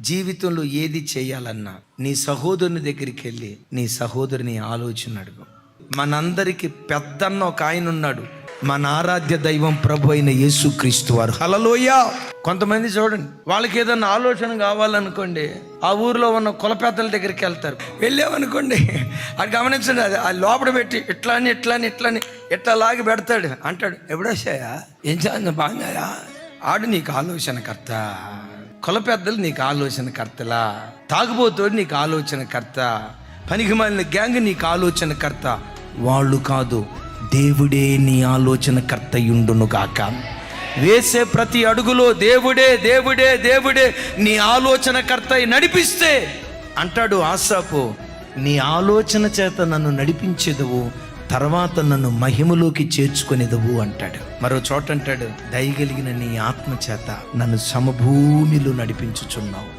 జీవితంలో ఏది చేయాలన్నా నీ సహోదరుని దగ్గరికి వెళ్ళి నీ సహోదరుని ఆలోచన అడుగు. మనందరికీ పెద్దన్న ఒక ఆయన ఉన్నాడు, మన ఆరాధ్య దైవం ప్రభు అయిన యేసుక్రీస్తు వారు. హల్లెలూయా. కొంతమంది చూడండి, వాళ్ళకి ఏదన్నా ఆలోచన కావాలనుకోండి, ఆ ఊర్లో ఉన్న కుల పెద్దల దగ్గరికి వెళ్తారు. వెళ్ళామనుకోండి, అది గమనించండి, అది ఆ లోపల పెట్టి ఇట్లా లాగి పెడతాడు. అంటాడు, ఎప్పుడొచ్చాయా, ఏం చేయాలి, బాగాయా. ఆడు నీకు ఆలోచనకర్త. కుల పెద్దలు నీకు ఆలోచనకర్తలా, తాగుబోతోడు నీకు ఆలోచనకర్త, పనికి మాలిన గ్యాంగ్ నీకు ఆలోచనకర్త. వాళ్ళు కాదు, దేవుడే నీ ఆలోచనకర్త యుండును గాక. వేసే ప్రతి అడుగులో దేవుడే దేవుడే దేవుడే నీ ఆలోచనకర్త నడిపిస్తే, అంటాడు ఆసాపు, నీ ఆలోచన చేత నన్ను నడిపించేదవు, తర్వాత నన్ను మహిమలోకి చేర్చుకునేదవు అంటాడు. మరో చోట అంటాడు, దయగలిగిన నీ ఆత్మ చేత నన్ను సమభూమిలో నడిపించుచున్నావు.